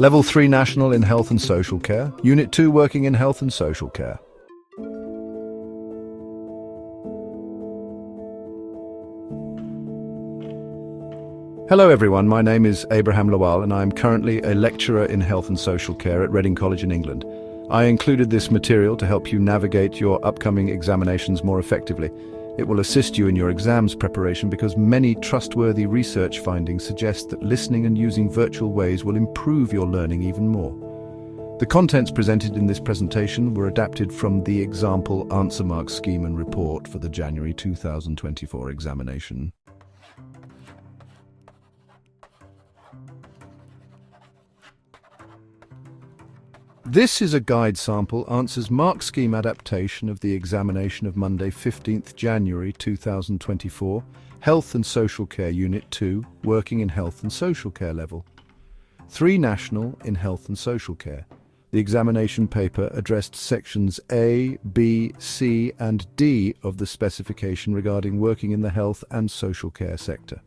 Level 3 National in Health and Social Care. Unit 2 Working in Health and Social Care. Hello everyone, my name is Abraham Lawal and I am currently a lecturer in Health and Social Care at Reading College in England. I included this material to help you navigate your upcoming examinations more effectively. It will assist you in your exams preparation because many trustworthy research findings suggest that listening and using virtual ways will improve your learning even more. The contents presented in this presentation were adapted from the example answer mark scheme and report for the January 2024 examination. This is a guide sample answers mark scheme adaptation of the examination of Monday 15th January 2024, Health and Social Care Unit 2, Working in Health and Social Care Level. 3 National in Health and Social Care. The examination paper addressed sections A, B, C and D of the specification regarding working in the health and social care sector.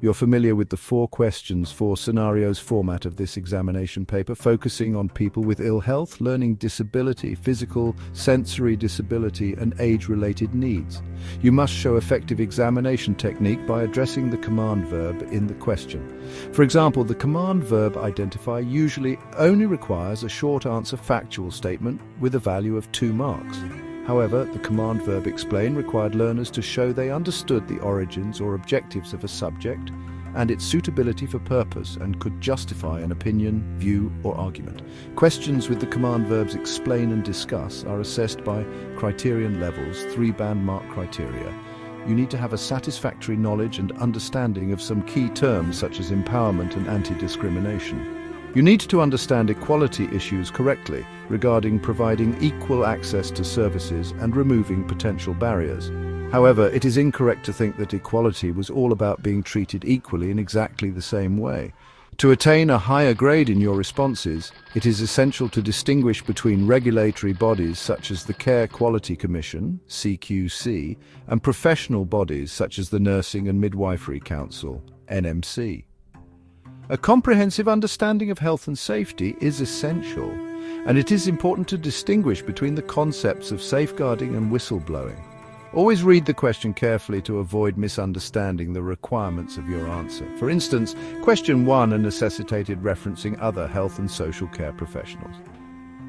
You're familiar with the 4 questions, 4 scenarios format of this examination paper, focusing on people with ill health, learning disability, physical, sensory disability, and age-related needs. You must show effective examination technique by addressing the command verb in the question. For example, the command verb identify usually only requires a short answer factual statement with a value of 2 marks. However, the command verb explain required learners to show they understood the origins or objectives of a subject and its suitability for purpose and could justify an opinion, view, or argument. Questions with the command verbs explain and discuss are assessed by criterion levels, 3-band mark criteria. You need to have a satisfactory knowledge and understanding of some key terms such as empowerment and anti-discrimination. You need to understand equality issues correctly regarding providing equal access to services and removing potential barriers. However, it is incorrect to think that equality was all about being treated equally in exactly the same way. To attain a higher grade in your responses, it is essential to distinguish between regulatory bodies such as the Care Quality Commission, CQC, and professional bodies such as the Nursing and Midwifery Council, NMC. A comprehensive understanding of health and safety is essential, and it is important to distinguish between the concepts of safeguarding and whistleblowing. Always read the question carefully to avoid misunderstanding the requirements of your answer. For instance, question 1 necessitated referencing other health and social care professionals.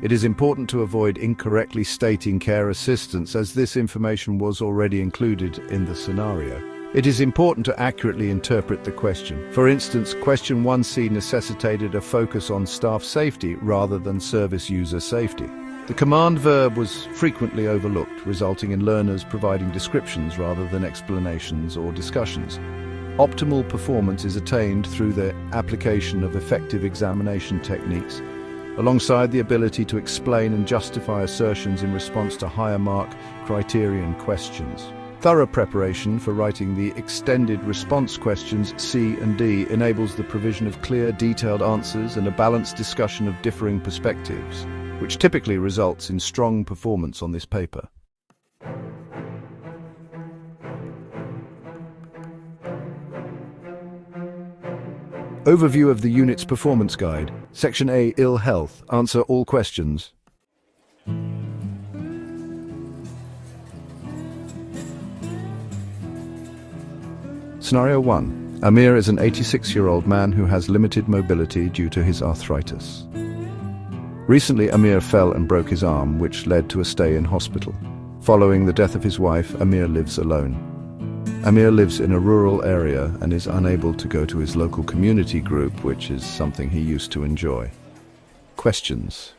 It is important to avoid incorrectly stating care assistants as this information was already included in the scenario. It is important to accurately interpret the question. For instance, question 1C necessitated a focus on staff safety rather than service user safety. The command verb was frequently overlooked, resulting in learners providing descriptions rather than explanations or discussions. Optimal performance is attained through the application of effective examination techniques, alongside the ability to explain and justify assertions in response to higher mark criterion questions. Thorough preparation for writing the extended response questions C and D enables the provision of clear, detailed answers and a balanced discussion of differing perspectives, which typically results in strong performance on this paper. Overview of the unit's performance guide. Section A, Ill Health. Answer all questions. Scenario 1. Amir is an 86-year-old man who has limited mobility due to his arthritis. Recently, Amir fell and broke his arm, which led to a stay in hospital. Following the death of his wife, Amir lives alone. Amir lives in a rural area and is unable to go to his local community group, which is something he used to enjoy. Questions.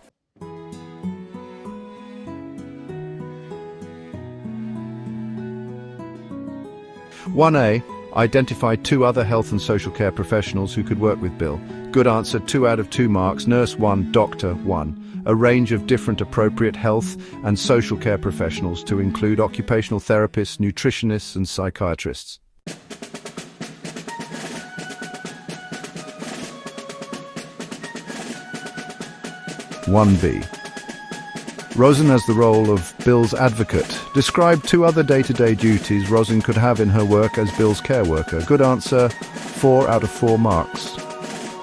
One A. Identify 2 other health and social care professionals who could work with Bill. Good answer, 2 out of 2 marks. Nurse 1, doctor 1. A range of different appropriate health and social care professionals to include occupational therapists, nutritionists and psychiatrists. 1B. Rosen has the role of Bill's advocate. Describe 2 other day-to-day duties Rosen could have in her work as Bill's care worker. Good answer, 4 out of 4 marks.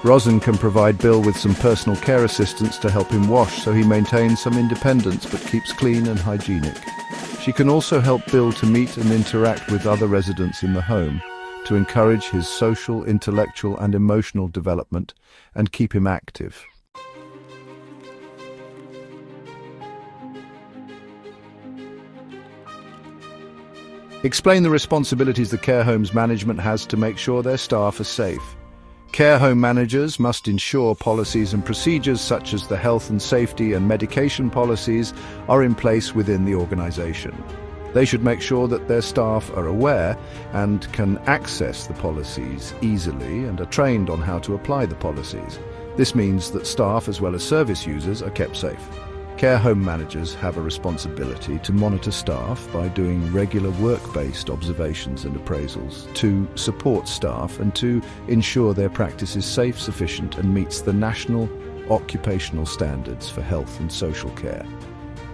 Rosin can provide Bill with some personal care assistance to help him wash so he maintains some independence but keeps clean and hygienic. She can also help Bill to meet and interact with other residents in the home to encourage his social, intellectual and emotional development and keep him active. Explain the responsibilities the care home's management has to make sure their staff are safe. Care home managers must ensure policies and procedures such as the health and safety and medication policies are in place within the organization. They should make sure that their staff are aware and can access the policies easily and are trained on how to apply the policies. This means that staff as well as service users are kept safe. Care home managers have a responsibility to monitor staff by doing regular work-based observations and appraisals, to support staff and to ensure their practice is safe, sufficient and meets the national occupational standards for health and social care.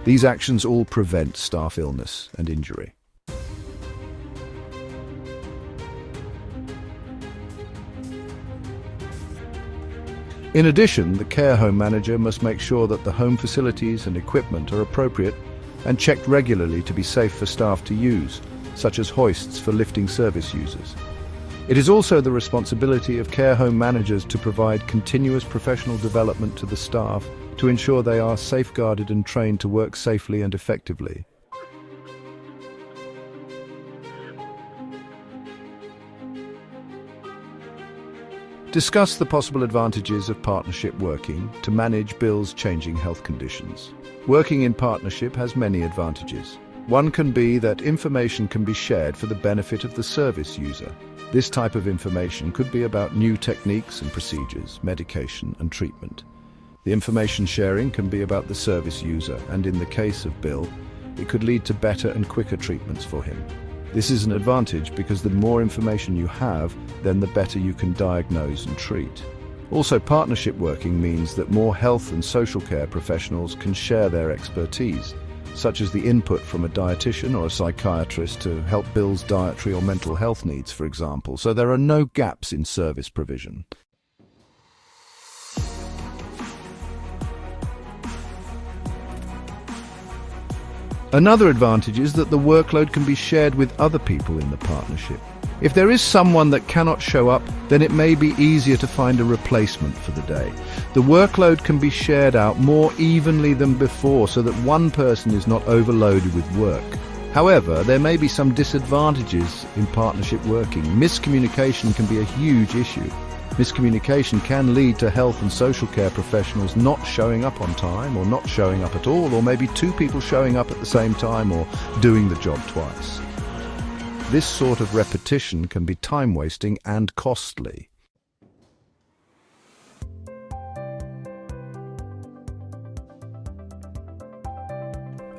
These actions all prevent staff illness and injury. In addition, the care home manager must make sure that the home facilities and equipment are appropriate and checked regularly to be safe for staff to use, such as hoists for lifting service users. It is also the responsibility of care home managers to provide continuous professional development to the staff to ensure they are safeguarded and trained to work safely and effectively. Discuss the possible advantages of partnership working to manage Bill's changing health conditions. Working in partnership has many advantages. One can be that information can be shared for the benefit of the service user. This type of information could be about new techniques and procedures, medication and treatment. The information sharing can be about the service user, and in the case of Bill, it could lead to better and quicker treatments for him. This is an advantage because the more information you have, then the better you can diagnose and treat. Also, partnership working means that more health and social care professionals can share their expertise, such as the input from a dietitian or a psychiatrist to help Bill's dietary or mental health needs, for example, so there are no gaps in service provision. Another advantage is that the workload can be shared with other people in the partnership. If there is someone that cannot show up, then it may be easier to find a replacement for the day. The workload can be shared out more evenly than before so that one person is not overloaded with work. However, there may be some disadvantages in partnership working. Miscommunication can be a huge issue. Miscommunication can lead to health and social care professionals not showing up on time or not showing up at all, or maybe two people showing up at the same time or doing the job twice. This sort of repetition can be time-wasting and costly.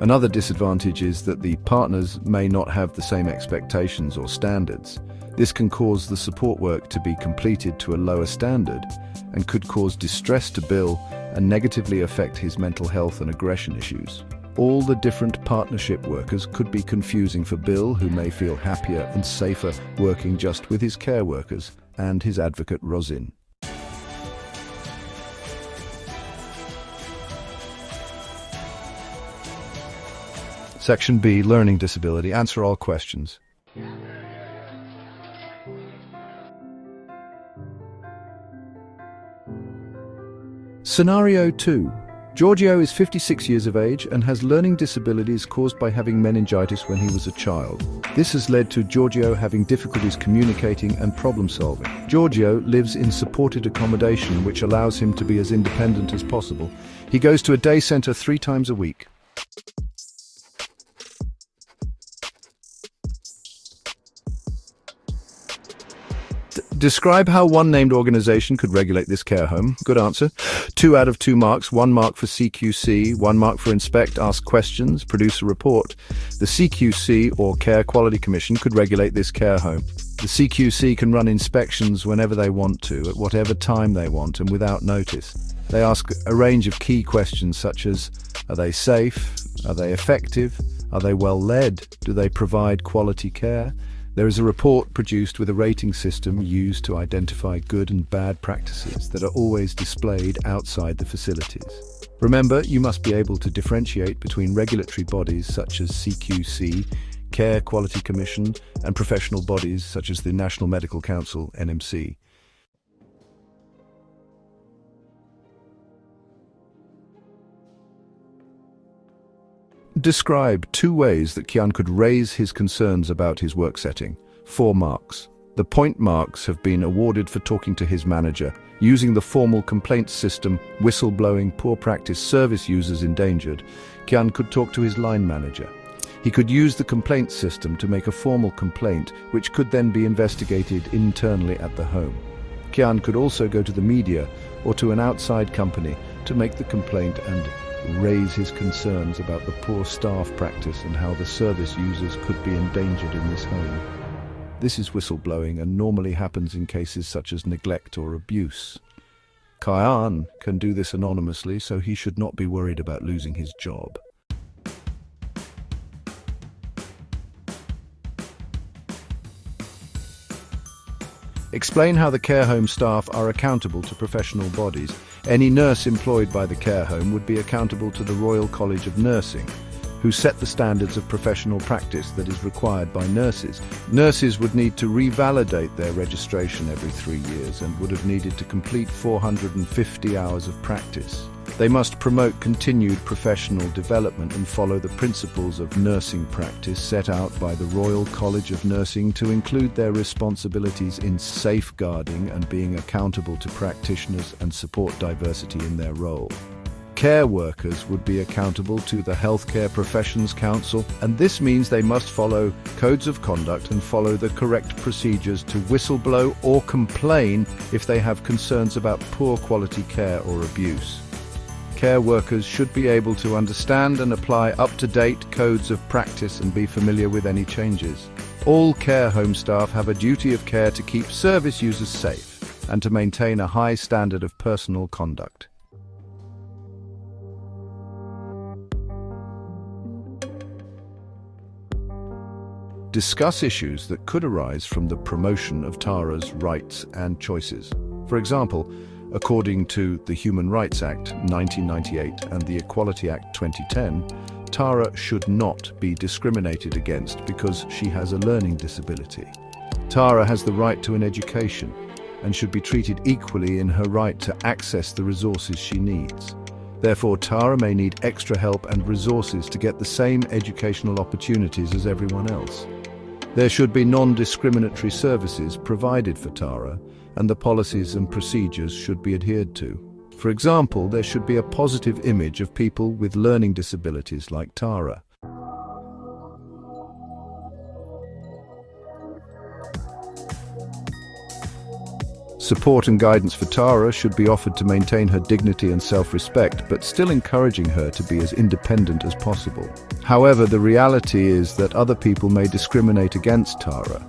Another disadvantage is that the partners may not have the same expectations or standards. This can cause the support work to be completed to a lower standard and could cause distress to Bill and negatively affect his mental health and aggression issues. All the different partnership workers could be confusing for Bill, who may feel happier and safer working just with his care workers and his advocate Rosin. Section B, Learning Disability. Answer all questions. Scenario 2. Giorgio is 56 years of age and has learning disabilities caused by having meningitis when he was a child. This has led to Giorgio having difficulties communicating and problem solving. Giorgio lives in supported accommodation, which allows him to be as independent as possible. He goes to a day centre 3 times a week. Describe how one named organization could regulate this care home. Good answer. 2 out of 2 marks, 1 mark for CQC, 1 mark for inspect, ask questions, produce a report. The CQC, or Care Quality Commission, could regulate this care home. The CQC can run inspections whenever they want to, at whatever time they want and without notice. They ask a range of key questions such as, are they safe? Are they effective? Are they well led? Do they provide quality care? There is a report produced with a rating system used to identify good and bad practices that are always displayed outside the facilities. Remember, you must be able to differentiate between regulatory bodies such as CQC, Care Quality Commission, and professional bodies such as the National Medical Council, NMC. Describe 2 ways that Kian could raise his concerns about his work setting. 4 marks. The point marks have been awarded for talking to his manager, using the formal complaints system, whistleblowing, poor practice, service users endangered. Kian could talk to his line manager. He could use the complaints system to make a formal complaint, which could then be investigated internally at the home. Kian could also go to the media or to an outside company to make the complaint and raise his concerns about the poor staff practice and how the service users could be endangered in this home. This is whistleblowing and normally happens in cases such as neglect or abuse. Kian can do this anonymously, so he should not be worried about losing his job. Explain how the care home staff are accountable to professional bodies. Any nurse employed by the care home would be accountable to the Royal College of Nursing, who set the standards of professional practice that is required by nurses. Nurses would need to revalidate their registration every 3 years and would have needed to complete 450 hours of practice. They must promote continued professional development and follow the principles of nursing practice set out by the Royal College of Nursing to include their responsibilities in safeguarding and being accountable to practitioners and support diversity in their role. Care workers would be accountable to the Healthcare Professions Council, and this means they must follow codes of conduct and follow the correct procedures to whistleblow or complain if they have concerns about poor quality care or abuse. Care workers should be able to understand and apply up-to-date codes of practice and be familiar with any changes. All care home staff have a duty of care to keep service users safe and to maintain a high standard of personal conduct. Discuss issues that could arise from the promotion of Tara's rights and choices. For example, according to the Human Rights Act 1998 and the Equality Act 2010, Tara should not be discriminated against because she has a learning disability. Tara has the right to an education and should be treated equally in her right to access the resources she needs. Therefore, Tara may need extra help and resources to get the same educational opportunities as everyone else. There should be non-discriminatory services provided for Tara, and the policies and procedures should be adhered to. For example, there should be a positive image of people with learning disabilities like Tara. Support and guidance for Tara should be offered to maintain her dignity and self-respect, but still encouraging her to be as independent as possible. However, the reality is that other people may discriminate against Tara,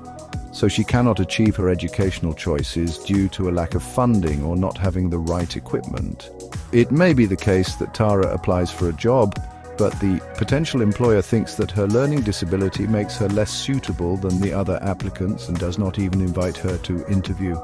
so she cannot achieve her educational choices due to a lack of funding or not having the right equipment. It may be the case that Tara applies for a job, but the potential employer thinks that her learning disability makes her less suitable than the other applicants and does not even invite her to interview.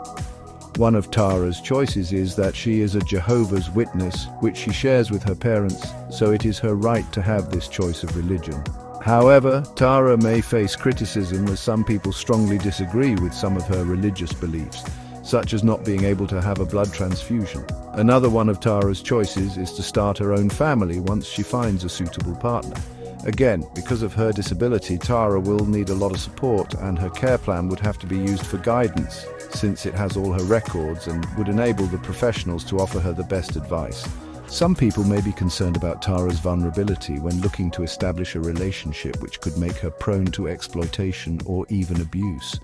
One of Tara's choices is that she is a Jehovah's Witness, which she shares with her parents, so it is her right to have this choice of religion. However, Tara may face criticism as some people strongly disagree with some of her religious beliefs, such as not being able to have a blood transfusion. Another one of Tara's choices is to start her own family once she finds a suitable partner. Again, because of her disability, Tara will need a lot of support, and her care plan would have to be used for guidance, since it has all her records and would enable the professionals to offer her the best advice. Some people may be concerned about Tara's vulnerability when looking to establish a relationship which could make her prone to exploitation or even abuse.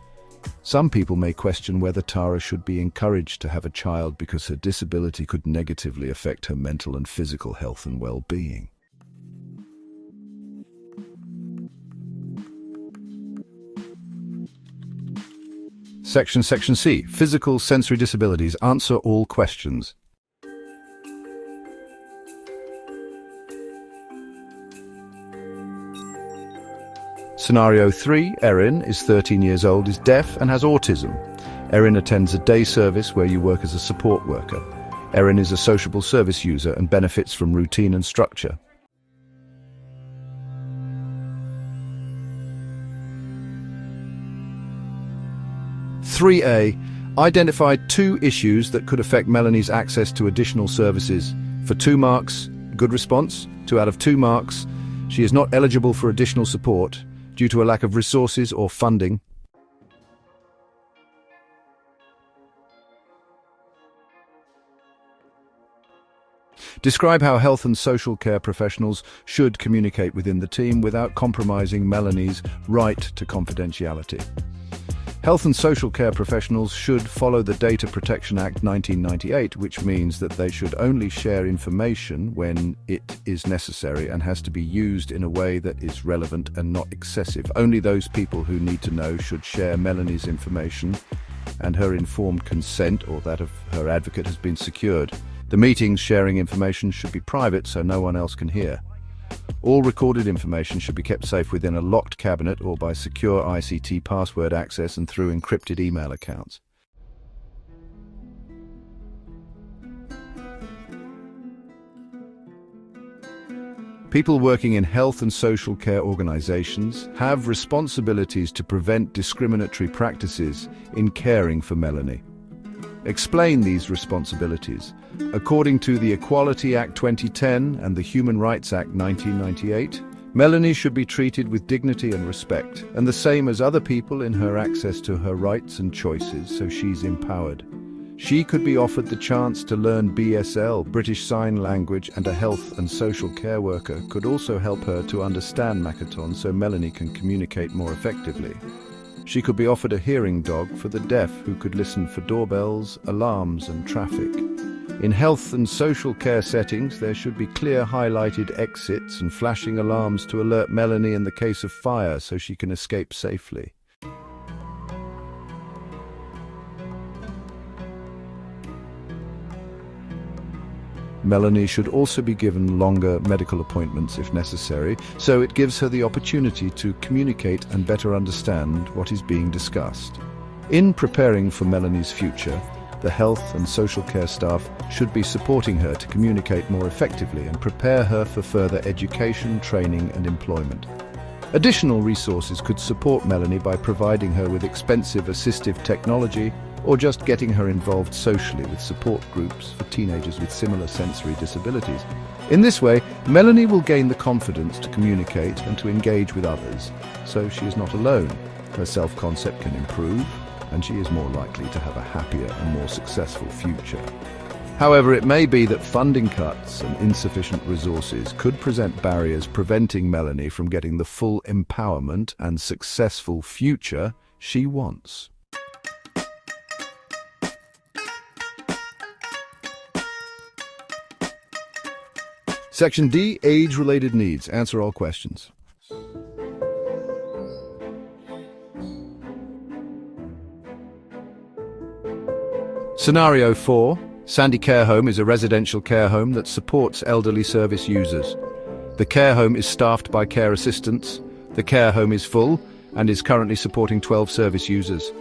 Some people may question whether Tara should be encouraged to have a child because her disability could negatively affect her mental and physical health and well-being. Section C. Physical sensory disabilities. Answer all questions. Scenario 3, Erin is 13 years old, is deaf and has autism. Erin attends a day service where you work as a support worker. Erin is a sociable service user and benefits from routine and structure. Three A, identify 2 issues that could affect Melanie's access to additional services. For 2 marks, good response. 2 out of 2 marks, she is not eligible for additional support due to a lack of resources or funding. Describe how health and social care professionals should communicate within the team without compromising Melanie's right to confidentiality. Health and social care professionals should follow the Data Protection Act 1998, which means that they should only share information when it is necessary and has to be used in a way that is relevant and not excessive. Only those people who need to know should share Melanie's information, and her informed consent or that of her advocate has been secured. The meetings sharing information should be private so no one else can hear. All recorded information should be kept safe within a locked cabinet or by secure ICT password access and through encrypted email accounts. People working in health and social care organizations have responsibilities to prevent discriminatory practices in caring for Melanie. Explain these responsibilities. According to the Equality Act 2010 and the Human Rights Act 1998, Melanie should be treated with dignity and respect, and the same as other people in her access to her rights and choices, so she's empowered. She could be offered the chance to learn BSL, British Sign Language, and a health and social care worker could also help her to understand Makaton so Melanie can communicate more effectively. She could be offered a hearing dog for the deaf who could listen for doorbells, alarms and traffic. In health and social care settings, there should be clear highlighted exits and flashing alarms to alert Melanie in the case of fire so she can escape safely. Melanie should also be given longer medical appointments if necessary, so it gives her the opportunity to communicate and better understand what is being discussed. In preparing for Melanie's future, the health and social care staff should be supporting her to communicate more effectively and prepare her for further education, training and employment. Additional resources could support Melanie by providing her with expensive assistive technology or just getting her involved socially with support groups for teenagers with similar sensory disabilities. In this way, Melanie will gain the confidence to communicate and to engage with others, so she is not alone. Her self-concept can improve, and she is more likely to have a happier and more successful future. However, it may be that funding cuts and insufficient resources could present barriers preventing Melanie from getting the full empowerment and successful future she wants. Section D, age-related needs. Answer all questions. Scenario 4. Sandy Care Home is a residential care home that supports elderly service users. The care home is staffed by care assistants. The care home is full and is currently supporting 12 service users.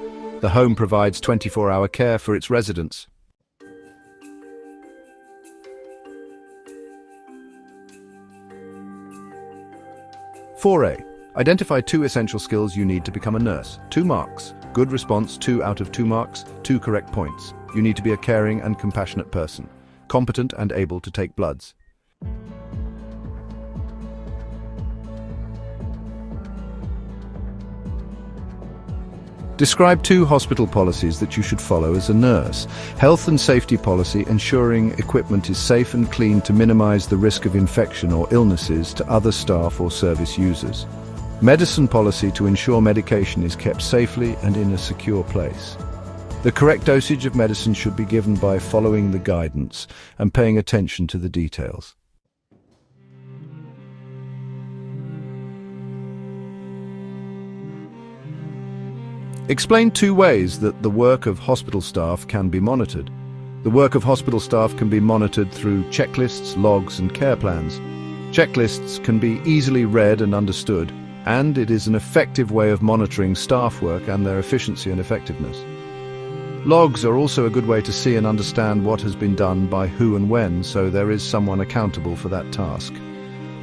The home provides 24-hour care for its residents. (4A). Identify 2 essential skills you need to become a nurse. 2 marks. Good response, 2 out of 2 marks, 2 correct points. You need to be a caring and compassionate person, competent and able to take bloods. Describe 2 hospital policies that you should follow as a nurse. Health and safety policy, ensuring equipment is safe and clean to minimize the risk of infection or illnesses to other staff or service users. Medicine policy, to ensure medication is kept safely and in a secure place. The correct dosage of medicine should be given by following the guidance and paying attention to the details. Explain 2 ways that the work of hospital staff can be monitored. The work of hospital staff can be monitored through checklists, logs, and care plans. Checklists can be easily read and understood. and it is an effective way of monitoring staff work and their efficiency and effectiveness. Logs are also a good way to see and understand what has been done by who and when, so there is someone accountable for that task.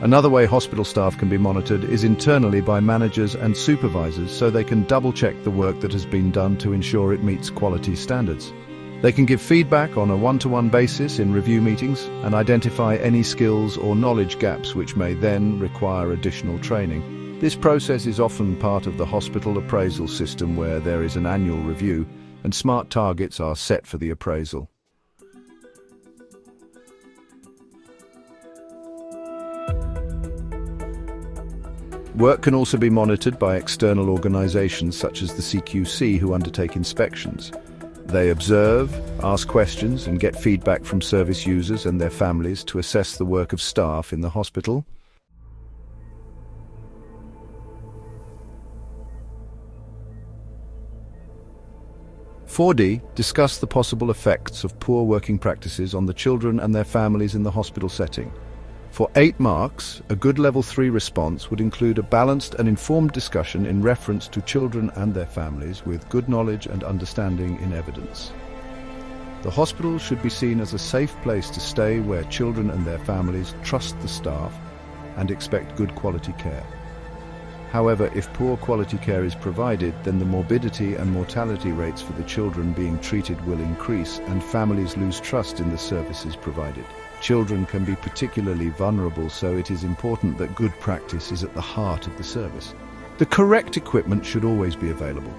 Another way hospital staff can be monitored is internally by managers and supervisors, so they can double-check the work that has been done to ensure it meets quality standards. They can give feedback on a one-to-one basis in review meetings and identify any skills or knowledge gaps which may then require additional training. This process is often part of the hospital appraisal system, where there is an annual review and smart targets are set for the appraisal. Work can also be monitored by external organizations such as the CQC, who undertake inspections. They observe, ask questions, and get feedback from service users and their families to assess the work of staff in the hospital. (4D) Discuss the possible effects of poor working practices on the children and their families in the hospital setting. For 8 marks, a good Level 3 response would include a balanced and informed discussion in reference to children and their families with good knowledge and understanding in evidence. The hospital should be seen as a safe place to stay, where children and their families trust the staff and expect good quality care. However, if poor quality care is provided, then the morbidity and mortality rates for the children being treated will increase, and families lose trust in the services provided. Children can be particularly vulnerable, so it is important that good practice is at the heart of the service. The correct equipment should always be available,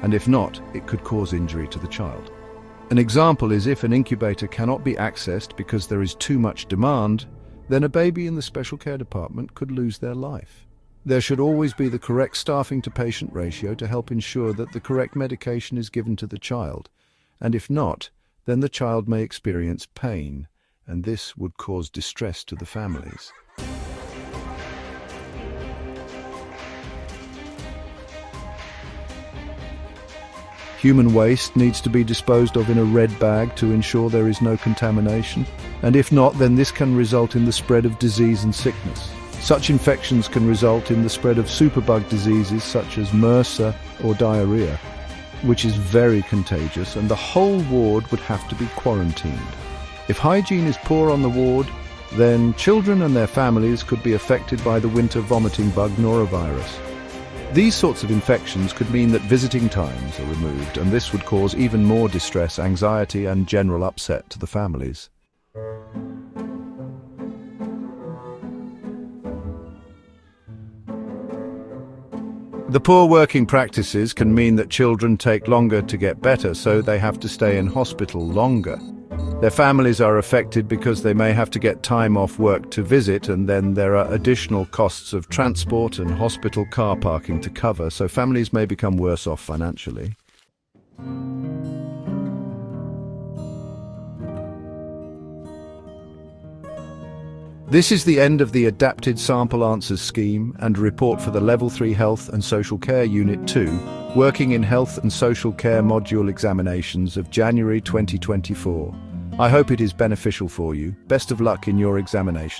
and if not, it could cause injury to the child. An example is if an incubator cannot be accessed because there is too much demand, then a baby in the special care department could lose their life. There should always be the correct staffing to patient ratio to help ensure that the correct medication is given to the child, and if not, then the child may experience pain, and this would cause distress to the families. Human waste needs to be disposed of in a red bag to ensure there is no contamination, and if not, then this can result in the spread of disease and sickness. Such infections can result in the spread of superbug diseases such as MRSA or diarrhea, which is very contagious, and the whole ward would have to be quarantined. If hygiene is poor on the ward, then children and their families could be affected by the winter vomiting bug norovirus. These sorts of infections could mean that visiting times are removed, and this would cause even more distress, anxiety, and general upset to the families. The poor working practices can mean that children take longer to get better, so they have to stay in hospital longer. Their families are affected because they may have to get time off work to visit, and then there are additional costs of transport and hospital car parking to cover, so families may become worse off financially. This is the end of the Adapted Sample Answers Scheme and report for the Level 3 Health and Social Care Unit 2, Working in Health and Social Care Module Examinations of January 2024. I hope it is beneficial for you. Best of luck in your examination.